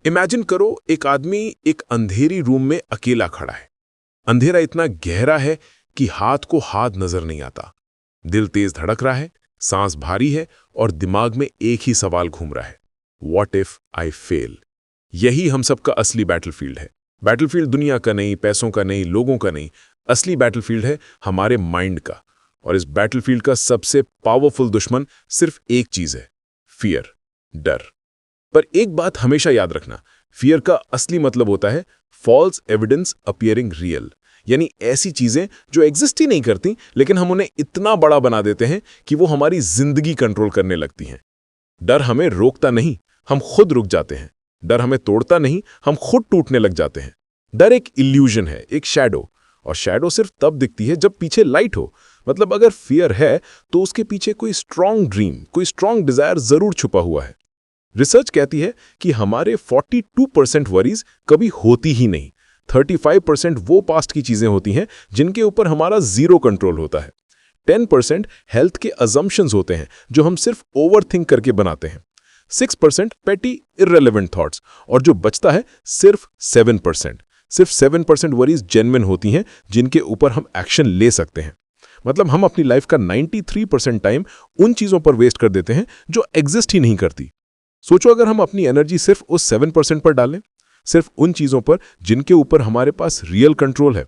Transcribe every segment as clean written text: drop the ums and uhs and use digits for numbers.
Imagine करो, एक आदमी एक अंधेरी रूम में अकेला खड़ा है। अंधेरा इतना गहरा है कि हाथ को हाथ नजर नहीं आता। दिल तेज धड़क रहा है, सांस भारी है और दिमाग में एक ही सवाल घूम रहा है, व्हाट इफ आई फेल। यही हम सबका असली बैटलफील्ड है। बैटलफील्ड दुनिया का नहीं, पैसों का नहीं, लोगों का नहीं। असली बैटलफील्ड है हमारे माइंड का। और इस बैटलफील्ड का सबसे पावरफुल दुश्मन सिर्फ एक चीज है, फियर, डर। पर एक बात हमेशा याद रखना, फियर का असली मतलब होता है फॉल्स एविडेंस अपीयरिंग रियल। यानी ऐसी चीजें जो एग्जिस्ट ही नहीं करती, लेकिन हम उन्हें इतना बड़ा बना देते हैं कि वो हमारी जिंदगी कंट्रोल करने लगती हैं। डर हमें रोकता नहीं, हम खुद रुक जाते हैं। डर हमें तोड़ता नहीं, हम खुद टूटने लग जाते हैं। डर एक इल्यूजन है, एक शैडो। और शैडो सिर्फ तब दिखती है जब पीछे लाइट हो। मतलब अगर फियर है तो उसके पीछे कोई स्ट्रांग ड्रीम, कोई स्ट्रांग डिजायर जरूर छुपा हुआ है। रिसर्च कहती है कि हमारे 42% वरीज कभी होती ही नहीं। 35% वो पास्ट की चीजें होती हैं जिनके ऊपर हमारा जीरो कंट्रोल होता है। 10% हेल्थ के अजम्पशंस होते हैं जो हम सिर्फ ओवरथिंक करके बनाते हैं। 6% पेटी इररेलेवेंट थॉट्स। और जो बचता है सिर्फ 7%। सिर्फ 7% वरीज जेन्युइन होती हैं जिनके ऊपर हम एक्शन ले सकते हैं। मतलब हम अपनी लाइफ का 93% टाइम उन चीजों पर वेस्ट कर देते हैं जो एग्जिस्ट ही नहीं करती। सोचो, अगर हम अपनी एनर्जी सिर्फ उस 7% पर डालें, सिर्फ उन चीजों पर जिनके ऊपर हमारे पास रियल कंट्रोल है,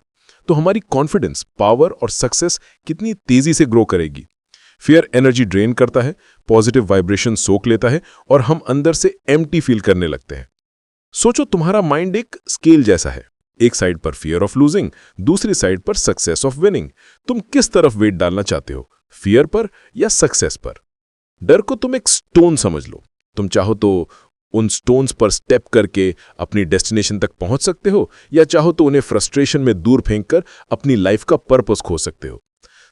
तो हमारी कॉन्फिडेंस, पावर और सक्सेस कितनी तेजी से ग्रो करेगी। फियर एनर्जी ड्रेन करता है, पॉजिटिव वाइब्रेशन सोख लेता है और हम अंदर से एम्प्टी फील करने लगते हैं। सोचो, तुम्हारा माइंड एक स्केल जैसा है। एक साइड पर फियर ऑफ लूजिंग, दूसरी साइड पर सक्सेस ऑफ विनिंग। तुम किस तरफ वेट डालना चाहते हो, फियर पर या सक्सेस पर? डर को तुम एक स्टोन समझ लो। तुम चाहो तो उन स्टोन्स पर स्टेप करके अपनी डेस्टिनेशन तक पहुंच सकते हो, या चाहो तो उन्हें फ्रस्ट्रेशन में दूर फेंककर अपनी लाइफ का पर्पस खो सकते हो।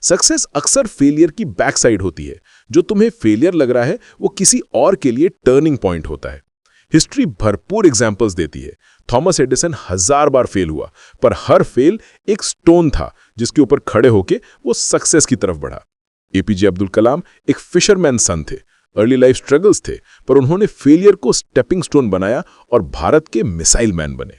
सक्सेस अक्सर फेलियर की बैक साइड होती है। जो तुम्हें फेलियर लग रहा है वो किसी और के लिए टर्निंग पॉइंट होता है। हिस्ट्री भरपूर एग्जाम्पल्स देती है। थॉमस एडिसन 1000 बार फेल हुआ, पर हर फेल एक स्टोन था जिसके ऊपर खड़े होके वो सक्सेस की तरफ बढ़ा। एपीजे अब्दुल कलाम एक फिशरमैन सन थे। अर्ली लाइफ स्ट्रगल्स थे, पर उन्होंने फेलियर को स्टेपिंग स्टोन बनाया और भारत के मिसाइल मैन बने।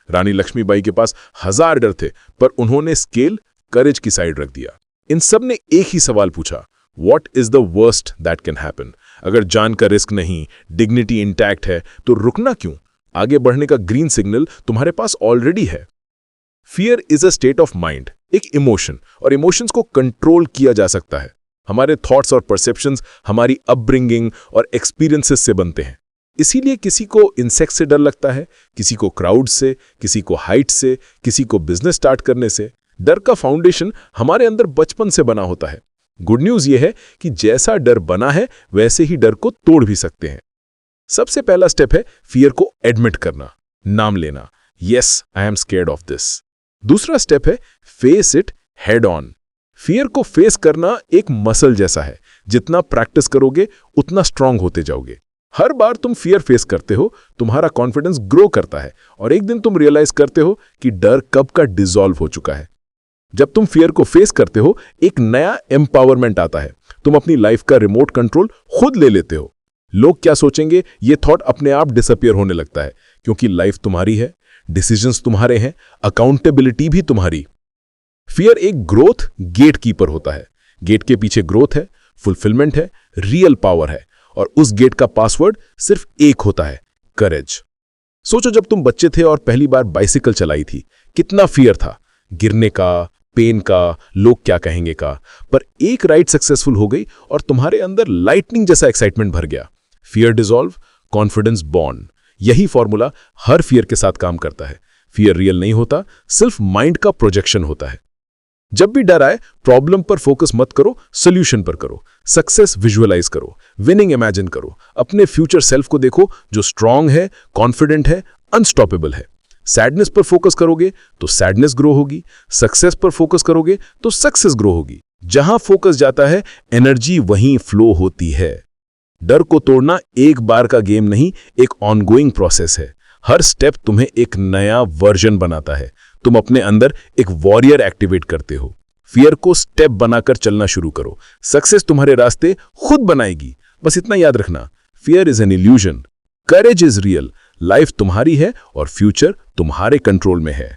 रानी लक्ष्मीबाई के पास 1000 डर थे, पर उन्होंने स्केल करेज की साइड रख दिया। इन सब ने एक ही सवाल पूछा, what is the worst that can happen? अगर जान का रिस्क नहीं, डिग्निटी इंटैक्ट है, तो रुकना क्यों? आगे बढ़ने का ग्रीन सिग्नल तुम्हारे पास ऑलरेडी है। Fear is a state of mind, एक इमोशन, और इमोशंस को कंट्रोल किया जा सकता है। हमारे थॉट्स और परसेप्शंस हमारी अपब्रिंगिंग और एक्सपीरियंसेस से बनते हैं। इसीलिए किसी को इंसेक्ट से डर लगता है, किसी को क्राउड से, किसी को हाइट से, किसी को बिजनेस स्टार्ट करने से। डर का फाउंडेशन हमारे अंदर बचपन से बना होता है। गुड न्यूज यह है कि जैसा डर बना है वैसे ही डर को तोड़ भी सकते हैं। सबसे पहला स्टेप है फियर को एडमिट करना, नाम लेना, yes I am scared of this. दूसरा स्टेप है face it head on. Fear को फेस करना एक मसल जैसा है, जितना प्रैक्टिस करोगे उतना स्ट्रांग होते जाओगे। हर बार तुम फियर फेस करते हो, तुम्हारा कॉन्फिडेंस ग्रो करता है और एक दिन तुम रियलाइज करते हो कि डर कब का डिसॉल्व हो चुका है। जब तुम फियर को फेस करते हो, एक नया एम्पावरमेंट आता है। तुम अपनी लाइफ का रिमोट कंट्रोल खुद ले लेते हो। लोग क्या सोचेंगे, ये थॉट अपने आप डिसअपियर होने लगता है, क्योंकि लाइफ तुम्हारी है, डिसीजंस तुम्हारे हैं, अकाउंटेबिलिटी भी तुम्हारी। फियर एक ग्रोथ गेट कीपर होता है। गेट के पीछे ग्रोथ है, फुलफिलमेंट है, रियल पावर है, और उस गेट का पासवर्ड सिर्फ एक होता है, करेज। सोचो, जब तुम बच्चे थे और पहली बार बाइसिकल चलाई थी, कितना फियर था, गिरने का, पेन का, लोग क्या कहेंगे का। पर एक राइड सक्सेसफुल हो गई और तुम्हारे अंदर लाइटनिंग जैसा एक्साइटमेंट भर गया। Fear dissolve, confidence born. यही फॉर्मूला हर फियर के साथ काम करता है। फियर रियल नहीं होता, सिर्फ माइंड का प्रोजेक्शन होता है। जब भी डर आए, प्रॉब्लम पर फोकस मत करो, सोल्यूशन पर करो। सक्सेस विजुअलाइज करो, विनिंग इमेजिन करो, अपने फ्यूचर सेल्फ को देखो जो स्ट्रांग है, कॉन्फिडेंट है, अनस्टॉपेबल है। सैडनेस पर फोकस करोगे तो सैडनेस ग्रो होगी, सक्सेस पर फोकस करोगे तो सक्सेस ग्रो होगी। जहां फोकस जाता है, एनर्जी वहीं फ्लो होती है। डर को तोड़ना एक बार का गेम नहीं, एक ऑनगोइंग प्रोसेस है। हर स्टेप तुम्हें एक नया वर्जन बनाता है। तुम अपने अंदर एक वॉरियर एक्टिवेट करते हो। फियर को स्टेप बनाकर चलना शुरू करो। सक्सेस तुम्हारे रास्ते खुद बनाएगी। बस इतना याद रखना, fear is an illusion, courage is real, life तुम्हारी है और फ्यूचर तुम्हारे कंट्रोल में है।